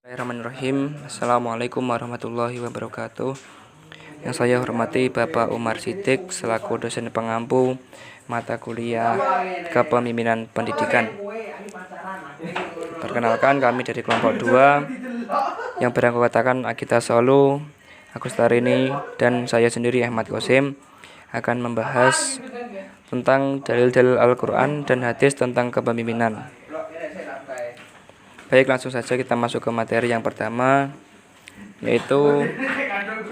Bismillahirrahmanirrahim. Assalamualaikum warahmatullahi wabarakatuh. Yang saya hormati Bapak Umar Siddiq selaku dosen pengampu mata kuliah Kepemimpinan Pendidikan. Perkenalkan, kami dari kelompok 2 yang beranggotakan Agita Solo, Agus Tarini, dan saya sendiri Ahmad Qasim akan membahas tentang dalil-dalil Al-Quran dan hadis tentang kepemimpinan. Baik, langsung saja kita masuk ke materi yang pertama, yaitu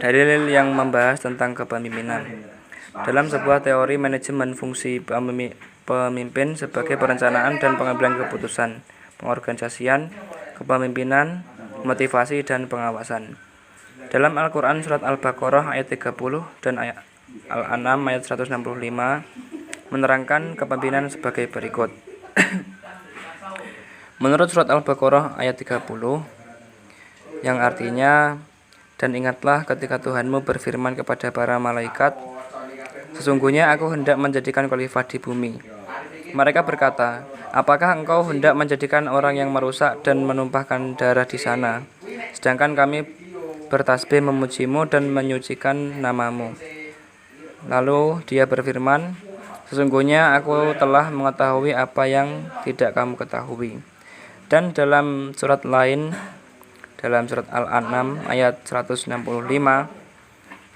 dalil yang membahas tentang kepemimpinan. Dalam sebuah teori manajemen, fungsi pemimpin sebagai perencanaan dan pengambilan keputusan, pengorganisasian, kepemimpinan, motivasi, dan pengawasan. Dalam Al-Quran surat Al-Baqarah ayat 30 dan Al-An'am ayat 165 menerangkan kepemimpinan sebagai berikut. Menurut surat Al-Baqarah ayat 30 yang artinya, dan ingatlah ketika Tuhanmu berfirman kepada para malaikat, sesungguhnya aku hendak menjadikan khalifah di bumi. Mereka berkata, apakah engkau hendak menjadikan orang yang merusak dan menumpahkan darah di sana, sedangkan kami bertasbih memujimu dan menyucikan namamu. Lalu dia berfirman, sesungguhnya aku telah mengetahui apa yang tidak kamu ketahui. Dan dalam surat lain, dalam surat Al-An'am ayat 165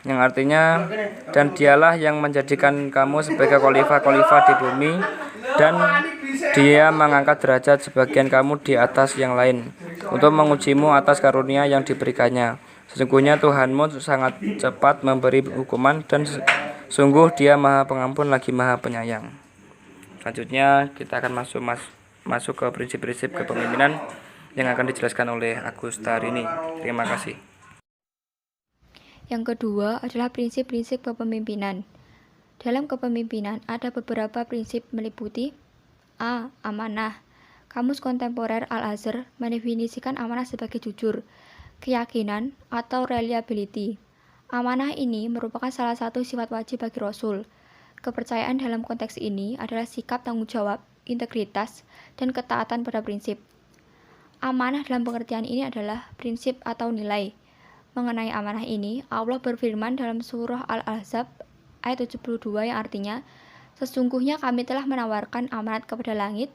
yang artinya, dan dialah yang menjadikan kamu sebagai khalifah di bumi, dan dia mengangkat derajat sebagian kamu di atas yang lain untuk mengujimu atas karunia yang diberikannya. Sesungguhnya Tuhanmu sangat cepat memberi hukuman, dan sungguh dia maha pengampun lagi maha penyayang. Selanjutnya kita akan masuk ke prinsip-prinsip kepemimpinan yang akan dijelaskan oleh Agus Tarini. Terima kasih. Yang kedua adalah prinsip-prinsip kepemimpinan. Dalam kepemimpinan ada beberapa prinsip meliputi A. Amanah. Kamus Kontemporer Al-Azhar mendefinisikan amanah sebagai jujur, keyakinan, atau reliability. Amanah ini merupakan salah satu sifat wajib bagi Rasul. Kepercayaan dalam konteks ini adalah sikap tanggung jawab, integritas, dan ketaatan pada prinsip. Amanah dalam pengertian ini adalah prinsip atau nilai. Mengenai amanah ini, Allah berfirman dalam surah Al-Ahzab ayat 72 yang artinya, sesungguhnya kami telah menawarkan amanat kepada langit,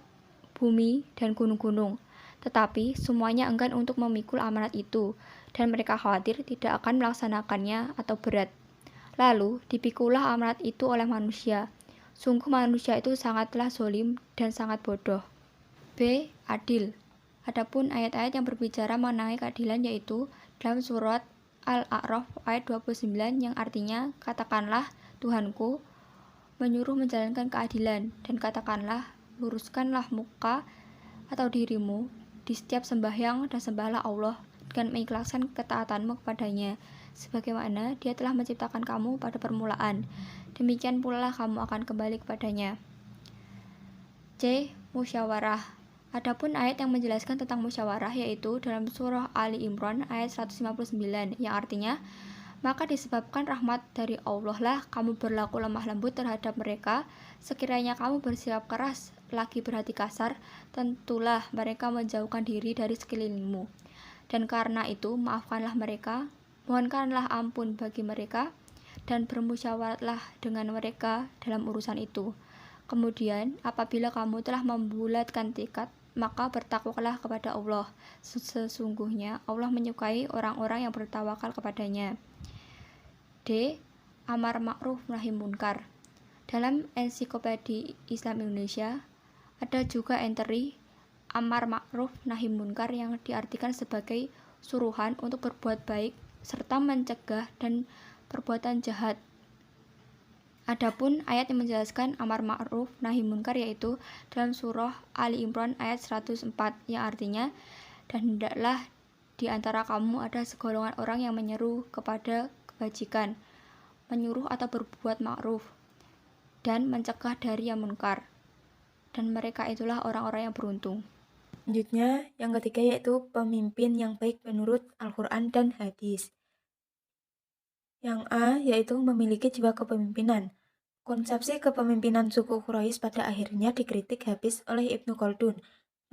bumi, dan gunung-gunung. Tetapi semuanya enggan untuk memikul amanat itu, dan mereka khawatir tidak akan melaksanakannya atau berat. Lalu dipikulah amanat itu oleh manusia. Sungguh manusia itu sangatlah zalim dan sangat bodoh. B. Adil. Adapun ayat-ayat yang berbicara mengenai keadilan yaitu dalam surat Al-A'raf ayat 29 yang artinya, katakanlah Tuhanku menyuruh menjalankan keadilan, dan katakanlah luruskanlah muka atau dirimu di setiap sembahyang dan sembahlah Allah dengan mengikhlaskan ketaatanmu kepadanya, sebagaimana Dia telah menciptakan kamu pada permulaan. Demikian pula kamu akan kembali kepadanya. C. Musyawarah. Adapun ayat yang menjelaskan tentang musyawarah yaitu dalam surah Ali Imran ayat 159 yang artinya, maka disebabkan rahmat dari Allah lah kamu berlaku lemah lembut terhadap mereka. Sekiranya kamu bersikap keras lagi berhati kasar, tentulah mereka menjauhkan diri dari sekelilingmu. Dan karena itu maafkanlah mereka, mohonkanlah ampun bagi mereka, dan bermusyawaratlah dengan mereka dalam urusan itu. Kemudian apabila kamu telah membulatkan tekad, maka bertakwalah kepada Allah. Sesungguhnya Allah menyukai orang-orang yang bertawakal kepadanya. D. Amar ma'ruf nahi munkar. Dalam Ensiklopedia Islam Indonesia ada juga entry amar ma'ruf nahi munkar yang diartikan sebagai suruhan untuk berbuat baik serta mencegah dan perbuatan jahat. Adapun ayat yang menjelaskan amar ma'ruf nahi munkar yaitu dalam surah Ali Imran ayat 104 yang artinya, dan hendaklah di antara kamu ada segolongan orang yang menyeru kepada kebajikan, menyuruh atau berbuat ma'ruf, dan mencegah dari yang munkar, dan mereka itulah orang-orang yang beruntung. Selanjutnya, yang ketiga yaitu pemimpin yang baik menurut Al-Quran dan hadis. Yang A yaitu memiliki jiwa kepemimpinan. Konsepsi kepemimpinan suku Quraisy pada akhirnya dikritik habis oleh Ibnu Khaldun.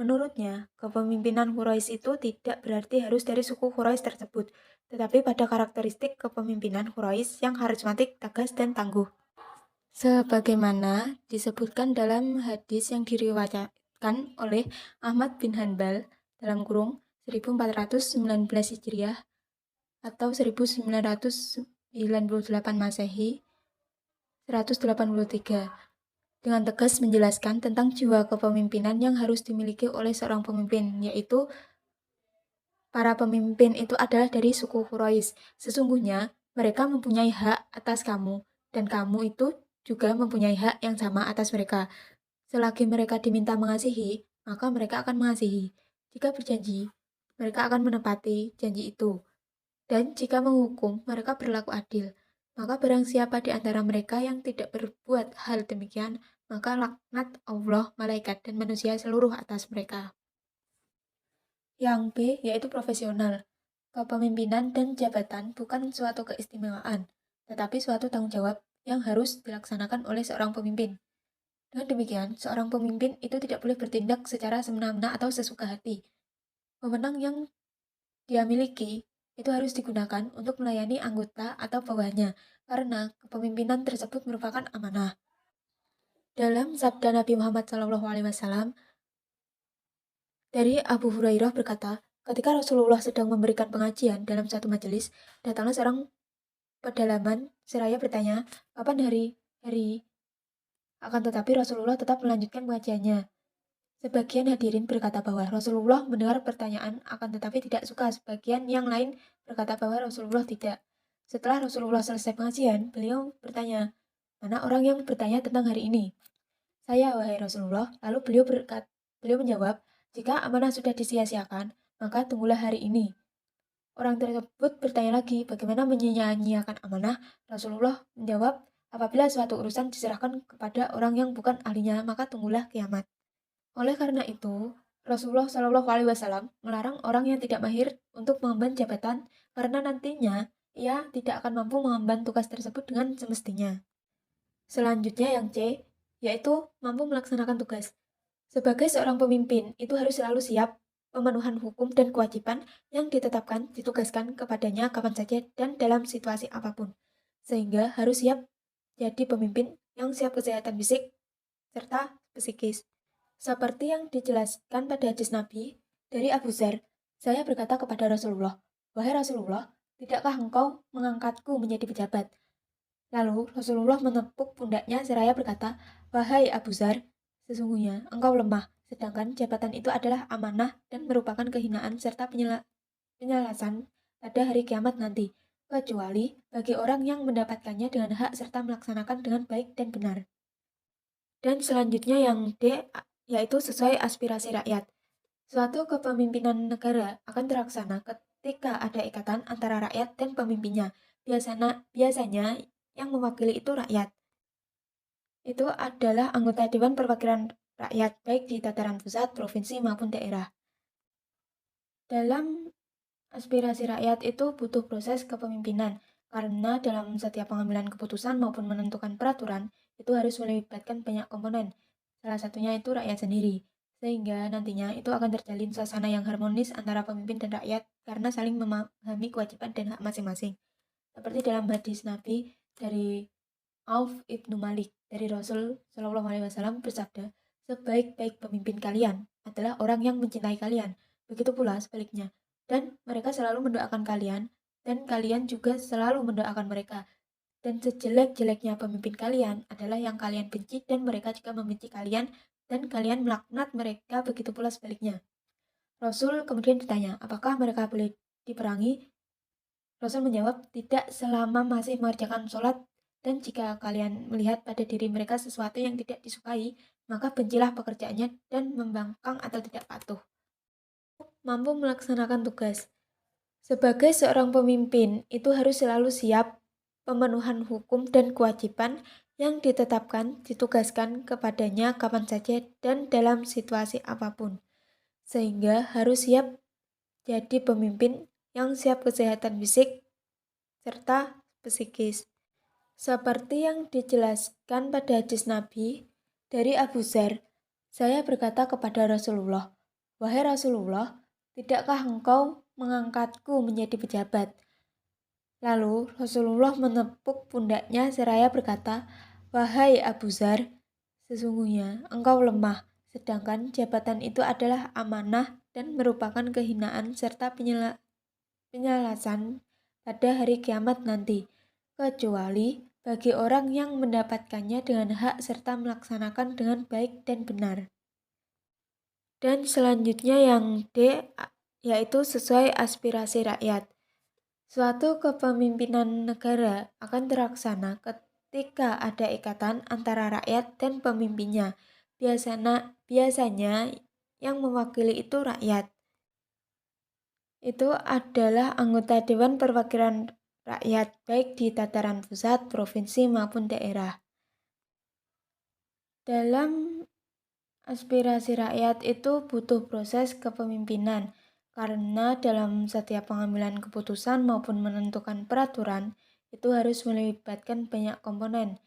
Menurutnya, kepemimpinan Quraisy itu tidak berarti harus dari suku Quraisy tersebut, tetapi pada karakteristik kepemimpinan Quraisy yang karismatik, tegas, dan tangguh. Sebagaimana disebutkan dalam hadis yang diriwayatkan oleh Ahmad bin Hanbal dalam kurung 1419 Hijriah atau 1998 Masehi 183 dengan tegas menjelaskan tentang jiwa kepemimpinan yang harus dimiliki oleh seorang pemimpin, yaitu para pemimpin itu adalah dari suku Quraisy. Sesungguhnya mereka mempunyai hak atas kamu, dan kamu itu juga mempunyai hak yang sama atas mereka. Selagi mereka diminta mengasihi, maka mereka akan mengasihi. Jika berjanji, mereka akan menepati janji itu. Dan jika menghukum, mereka berlaku adil. Maka barang siapa di antara mereka yang tidak berbuat hal demikian, maka laknat Allah, malaikat, dan manusia seluruh atas mereka. Yang B, yaitu profesional. Kepemimpinan dan jabatan bukan suatu keistimewaan, tetapi suatu tanggung jawab yang harus dilaksanakan oleh seorang pemimpin. Dengan demikian, seorang pemimpin itu tidak boleh bertindak secara semena-mena atau sesuka hati. Wewenang yang dia miliki itu harus digunakan untuk melayani anggota atau bawahannya, karena kepemimpinan tersebut merupakan amanah. Dalam sabda Nabi Muhammad SAW, dari Abu Hurairah berkata, ketika Rasulullah sedang memberikan pengajian dalam satu majelis, datanglah seorang pedalaman seraya bertanya, kapan hari? Akan tetapi Rasulullah tetap melanjutkan pengajiannya. Sebagian hadirin berkata bahwa Rasulullah mendengar pertanyaan akan tetapi tidak suka. Sebagian yang lain berkata bahwa Rasulullah tidak. Setelah Rasulullah selesai pengajian, beliau bertanya, mana orang yang bertanya tentang hari ini? Saya, wahai Rasulullah. Lalu beliau menjawab, jika amanah sudah disia-siakan, maka tunggulah hari ini. Orang tersebut bertanya lagi, bagaimana menyia-nyiakan amanah? Rasulullah menjawab, apabila suatu urusan diserahkan kepada orang yang bukan ahlinya, maka tunggulah kiamat. Oleh karena itu, Rasulullah Shallallahu Alaihi Wasallam melarang orang yang tidak mahir untuk mengemban jabatan karena nantinya ia tidak akan mampu mengemban tugas tersebut dengan semestinya. Selanjutnya yang C, yaitu mampu melaksanakan tugas. Sebagai seorang pemimpin, itu harus selalu siap pemenuhan hukum dan kewajiban yang ditetapkan ditugaskan kepadanya kapan saja dan dalam situasi apapun. Sehingga harus siap jadi pemimpin yang siap kesehatan fisik serta psikis. Seperti yang dijelaskan pada hadis Nabi dari Abu Dzar, saya berkata kepada Rasulullah, wahai Rasulullah, tidakkah engkau mengangkatku menjadi pejabat? Lalu Rasulullah menepuk pundaknya seraya berkata, wahai Abu Dzar, sesungguhnya engkau lemah, sedangkan jabatan itu adalah amanah dan merupakan kehinaan serta penyalasan pada hari kiamat nanti, kecuali bagi orang yang mendapatkannya dengan hak serta melaksanakan dengan baik dan benar. Dan selanjutnya yang D, yaitu sesuai aspirasi rakyat. Suatu kepemimpinan negara akan terlaksana ketika ada ikatan antara rakyat dan pemimpinnya. Biasanya yang mewakili itu rakyat. Itu adalah anggota Dewan Perwakilan Rakyat, baik di tataran pusat, provinsi, maupun daerah. Dalam aspirasi rakyat itu butuh proses kepemimpinan, karena dalam setiap pengambilan keputusan maupun menentukan peraturan, itu harus melibatkan banyak komponen. Salah satunya itu rakyat sendiri. Sehingga nantinya itu akan terjalin suasana yang harmonis antara pemimpin dan rakyat karena saling memahami kewajiban dan hak masing-masing. Seperti dalam hadis Nabi dari Auf ibnu Malik dari Rasul Shallallahu Alaihi Wasallam bersabda, sebaik-baik pemimpin kalian adalah orang yang mencintai kalian. Begitu pula sebaliknya. Dan mereka selalu mendoakan kalian, dan kalian juga selalu mendoakan mereka. Dan sejelek-jeleknya pemimpin kalian adalah yang kalian benci, dan mereka juga membenci kalian, dan kalian melaknat mereka, begitu pula sebaliknya. Rasul kemudian ditanya, apakah mereka boleh diperangi? Rasul menjawab, tidak selama masih mengerjakan sholat, dan jika kalian melihat pada diri mereka sesuatu yang tidak disukai, maka bencilah pekerjaannya dan membangkang atau tidak patuh. Mampu melaksanakan tugas. Sebagai seorang pemimpin, itu harus selalu siap pemenuhan hukum dan kewajiban yang ditetapkan ditugaskan kepadanya kapan saja dan dalam situasi apapun. Sehingga harus siap jadi pemimpin yang siap kesehatan fisik serta psikis. Seperti yang dijelaskan pada hadis Nabi dari Abu Dzar, saya berkata kepada Rasulullah, "Wahai Rasulullah, tidakkah engkau mengangkatku menjadi pejabat?" Lalu Rasulullah menepuk pundaknya seraya berkata, "Wahai Abu Dzar, sesungguhnya engkau lemah, sedangkan jabatan itu adalah amanah dan merupakan kehinaan serta penyalasan pada hari kiamat nanti, kecuali bagi orang yang mendapatkannya dengan hak serta melaksanakan dengan baik dan benar." Dan selanjutnya yang D, yaitu sesuai aspirasi rakyat. Suatu kepemimpinan negara akan terlaksana ketika ada ikatan antara rakyat dan pemimpinnya. Biasanya yang mewakili itu rakyat. Itu adalah anggota Dewan Perwakilan Rakyat, baik di tataran pusat, provinsi, maupun daerah. Dalam aspirasi rakyat itu butuh proses kepemimpinan. Karena dalam setiap pengambilan keputusan maupun menentukan peraturan, itu harus melibatkan banyak komponen.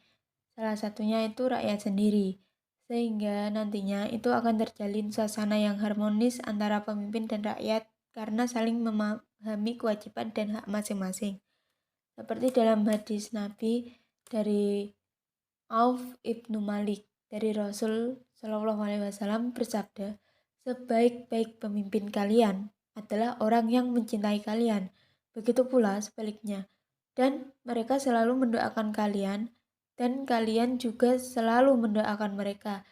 Salah satunya itu rakyat sendiri. Sehingga nantinya itu akan terjalin suasana yang harmonis antara pemimpin dan rakyat karena saling memahami kewajiban dan hak masing-masing. Seperti dalam hadis Nabi dari Auf ibnu Malik dari Rasul Shallallahu Alaihi Wasallam bersabda, "Sebaik-baik pemimpin kalian adalah orang yang mencintai kalian. Begitu pula sebaliknya. Dan mereka selalu mendoakan kalian, dan kalian juga selalu mendoakan mereka.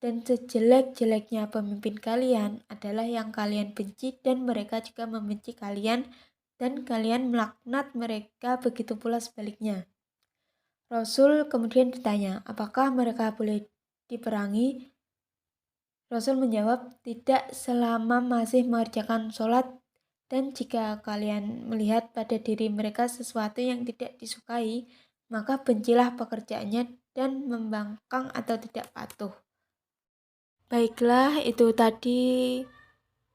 Dan sejelek-jeleknya pemimpin kalian adalah yang kalian benci, dan mereka juga membenci kalian, dan kalian melaknat mereka. Begitu pula sebaliknya." Rasul kemudian ditanya, apakah mereka boleh diperangi? Rasul menjawab, "Tidak selama masih mengerjakan sholat, dan jika kalian melihat pada diri mereka sesuatu yang tidak disukai, maka bencilah pekerjaannya dan membangkang atau tidak patuh." Baiklah, itu tadi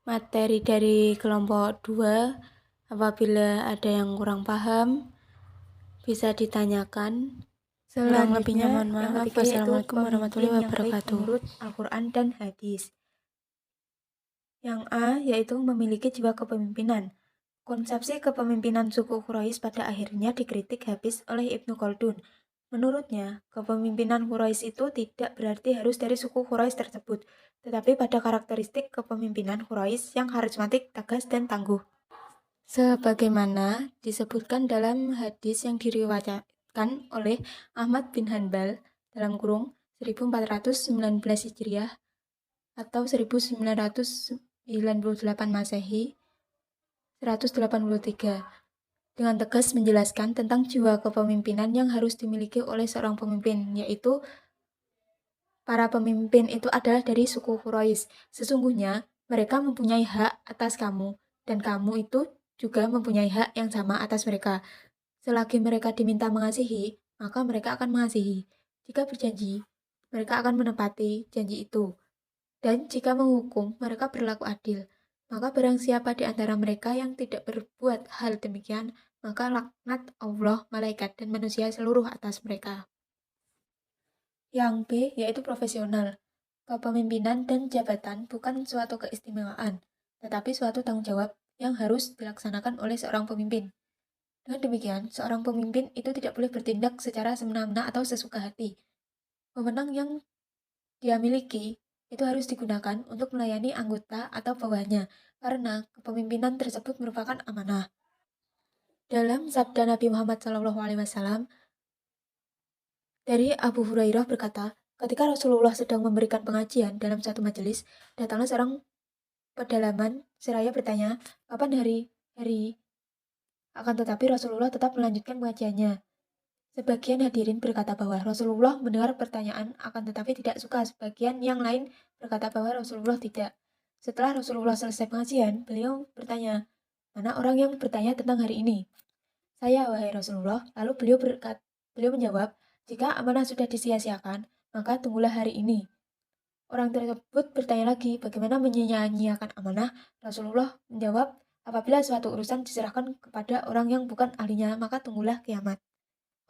materi dari kelompok 2. Apabila ada yang kurang paham, bisa ditanyakan. Kurang lebihnya mohon Yang maaf. ketiga yaitu Wassalamualaikum warahmatullahi pemimpin yang baik wabarakatuh. menurut Al-Quran dan hadis. Yang A yaitu memiliki jiwa kepemimpinan. Konsepsi kepemimpinan suku Quraisy pada akhirnya dikritik habis oleh Ibnu Khaldun. Menurutnya, kepemimpinan Quraisy itu tidak berarti harus dari suku Quraisy tersebut, tetapi pada karakteristik kepemimpinan Quraisy yang karismatik, tegas, dan tangguh. Sebagaimana disebutkan dalam hadis yang diriwayatkan oleh Ahmad bin Hanbal dalam kurung 1419 Hijriah atau 1998 Masehi 183 dengan tegas menjelaskan tentang jiwa kepemimpinan yang harus dimiliki oleh seorang pemimpin, yaitu para pemimpin itu adalah dari suku Quraisy. Sesungguhnya mereka mempunyai hak atas kamu, dan kamu itu juga mempunyai hak yang sama atas mereka. Selagi mereka diminta mengasihi, maka mereka akan mengasihi. Jika berjanji, mereka akan menepati janji itu. Dan jika menghukum, mereka berlaku adil. Maka barang siapa di antara mereka yang tidak berbuat hal demikian, maka laknat Allah, malaikat, dan manusia seluruh atas mereka. Yang B yaitu profesional. Kepemimpinan dan jabatan bukan suatu keistimewaan, tetapi suatu tanggung jawab yang harus dilaksanakan oleh seorang pemimpin. Dengan demikian, seorang pemimpin itu tidak boleh bertindak secara semena-mena atau sesuka hati. Wewenang yang dia miliki itu harus digunakan untuk melayani anggota atau bawahannya, karena kepemimpinan tersebut merupakan amanah. Dalam sabda Nabi Muhammad SAW, dari Abu Hurairah berkata, ketika Rasulullah sedang memberikan pengajian dalam satu majelis, datanglah seorang pedalaman seraya bertanya, kapan hari? Akan tetapi Rasulullah tetap melanjutkan pengajiannya. Sebagian hadirin berkata bahwa Rasulullah mendengar pertanyaan, akan tetapi tidak suka. Sebagian yang lain berkata bahwa Rasulullah tidak. Setelah Rasulullah selesai pengajian, beliau bertanya, mana orang yang bertanya tentang hari ini? Saya, wahai Rasulullah. Lalu beliau menjawab, jika amanah sudah disia-siakan, maka tunggulah hari ini. Orang tersebut bertanya lagi, bagaimana menyia-nyiakan amanah? Rasulullah menjawab, apabila suatu urusan diserahkan kepada orang yang bukan ahlinya, maka tunggulah kiamat.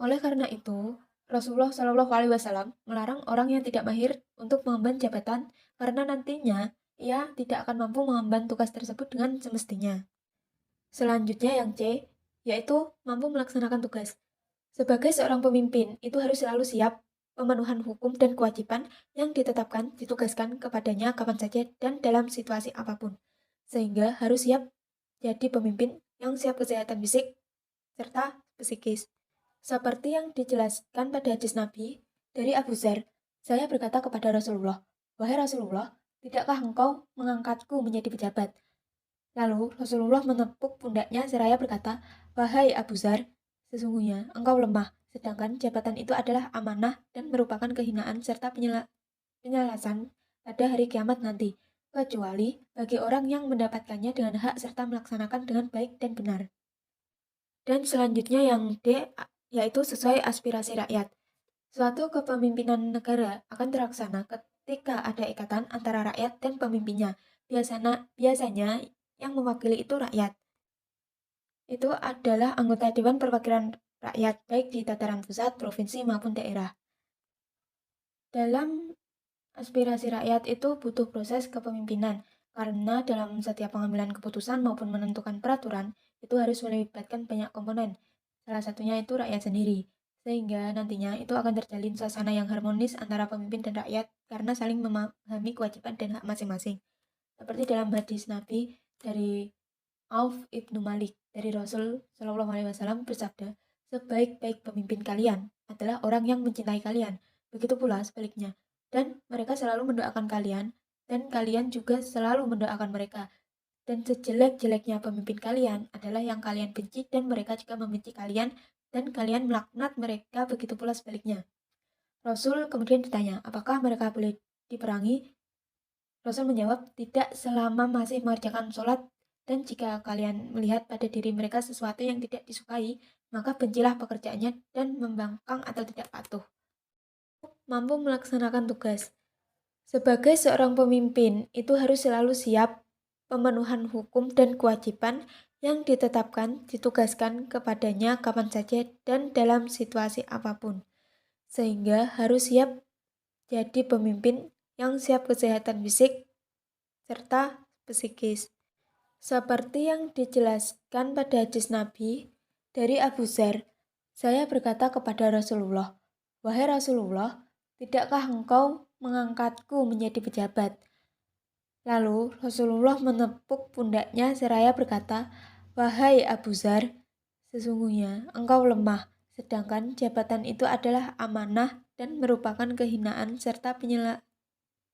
Oleh karena itu, Rasulullah Shallallahu Alaihi Wasallam melarang orang yang tidak mahir untuk mengemban jabatan karena nantinya ia tidak akan mampu mengemban tugas tersebut dengan semestinya. Selanjutnya yang C, yaitu mampu melaksanakan tugas. Sebagai seorang pemimpin, itu harus selalu siap pemenuhan hukum dan kewajiban yang ditetapkan, ditugaskan kepadanya kapan saja dan dalam situasi apapun. Sehingga harus siap jadi pemimpin yang siap kesehatan fisik serta psikis. Seperti yang dijelaskan pada hadis Nabi dari Abu Dzar, saya berkata kepada Rasulullah, "Wahai Rasulullah, tidakkah engkau mengangkatku menjadi pejabat?" Lalu Rasulullah menepuk pundaknya seraya berkata, "Wahai Abu Dzar, sesungguhnya engkau lemah, sedangkan jabatan itu adalah amanah dan merupakan kehinaan serta penyalasan pada hari kiamat nanti, kecuali bagi orang yang mendapatkannya dengan hak serta melaksanakan dengan baik dan benar." Dan selanjutnya yang D, yaitu sesuai aspirasi rakyat. Suatu kepemimpinan negara akan terlaksana ketika ada ikatan antara rakyat dan pemimpinnya. Biasanya yang mewakili itu rakyat. Itu adalah anggota Dewan Perwakilan Rakyat, baik di tataran pusat, provinsi, maupun daerah. Dalam aspirasi rakyat itu butuh proses kepemimpinan, karena dalam setiap pengambilan keputusan maupun menentukan peraturan, itu harus melibatkan banyak komponen. Salah satunya itu rakyat sendiri. Sehingga nantinya itu akan terjalin suasana yang harmonis antara pemimpin dan rakyat karena saling memahami kewajiban dan hak masing-masing. Seperti dalam hadis Nabi dari Auf ibnu Malik dari Rasul Shallallahu Alaihi Wasallam bersabda, "Sebaik-baik pemimpin kalian adalah orang yang mencintai kalian. Begitu pula sebaliknya. Dan mereka selalu mendoakan kalian, dan kalian juga selalu mendoakan mereka. Dan sejelek-jeleknya pemimpin kalian adalah yang kalian benci, dan mereka juga membenci kalian, dan kalian melaknat mereka, begitu pula sebaliknya." Rasul kemudian ditanya, apakah mereka boleh diperangi? Rasul menjawab, tidak selama masih mengerjakan sholat, dan jika kalian melihat pada diri mereka sesuatu yang tidak disukai, maka bencilah pekerjaannya dan membangkang atau tidak patuh. Mampu melaksanakan tugas. Sebagai seorang pemimpin, itu harus selalu siap pemenuhan hukum dan kewajiban yang ditetapkan, ditugaskan kepadanya kapan saja dan dalam situasi apapun. Sehingga harus siap jadi pemimpin yang siap kesehatan fisik serta psikis. Seperti yang dijelaskan pada hadis Nabi dari Abu Dzar, saya berkata kepada Rasulullah, "Wahai Rasulullah, tidakkah engkau mengangkatku menjadi pejabat?" Lalu Rasulullah menepuk pundaknya seraya berkata, "Wahai Abu Dzar, sesungguhnya engkau lemah, sedangkan jabatan itu adalah amanah dan merupakan kehinaan serta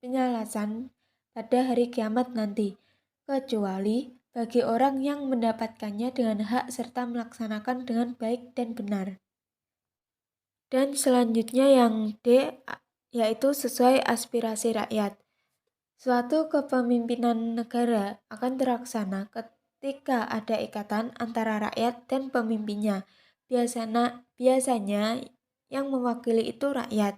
penyalasan pada hari kiamat nanti, kecuali bagi orang yang mendapatkannya dengan hak serta melaksanakan dengan baik dan benar." Dan selanjutnya yang D, yaitu sesuai aspirasi rakyat. Suatu kepemimpinan negara akan terlaksana ketika ada ikatan antara rakyat dan pemimpinnya. Biasanya yang mewakili itu rakyat.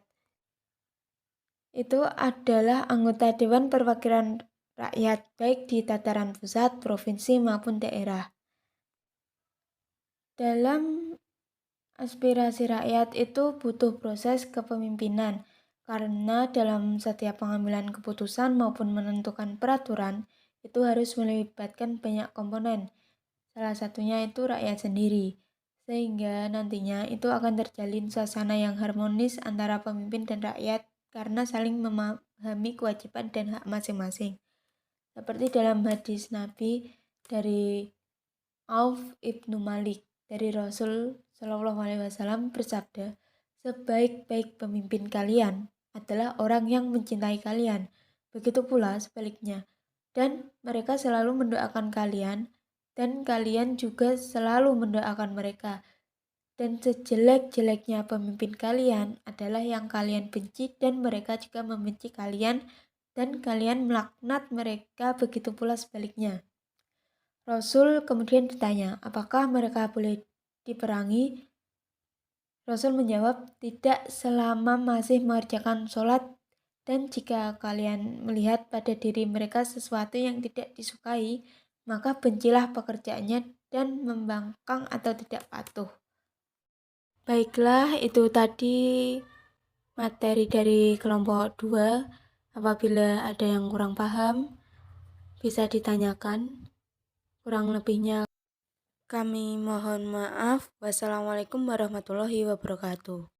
Itu adalah anggota Dewan Perwakilan Rakyat, baik di tataran pusat, provinsi, maupun daerah. Dalam aspirasi rakyat itu butuh proses kepemimpinan, karena dalam setiap pengambilan keputusan maupun menentukan peraturan, itu harus melibatkan banyak komponen. Salah satunya itu rakyat sendiri. Sehingga nantinya itu akan terjalin suasana yang harmonis antara pemimpin dan rakyat karena saling memahami kewajiban dan hak masing-masing. Seperti dalam hadis Nabi dari Auf ibnu Malik dari Rasul Shallallahu Alaihi Wasallam bersabda, "Sebaik-baik pemimpin kalian adalah orang yang mencintai kalian. Begitu pula sebaliknya. Dan mereka selalu mendoakan kalian, dan kalian juga selalu mendoakan mereka. Dan sejelek-jeleknya pemimpin kalian adalah yang kalian benci, dan mereka juga membenci kalian, dan kalian melaknat mereka, begitu pula sebaliknya." Rasul kemudian ditanya, apakah mereka boleh diperangi? Rasul menjawab, tidak selama masih mengerjakan sholat, dan jika kalian melihat pada diri mereka sesuatu yang tidak disukai, maka bencilah pekerjaannya dan membangkang atau tidak patuh. Baiklah, itu tadi materi dari kelompok 2. Apabila ada yang kurang paham, bisa ditanyakan kurang lebihnya. Kami mohon maaf. Wassalamualaikum warahmatullahi wabarakatuh.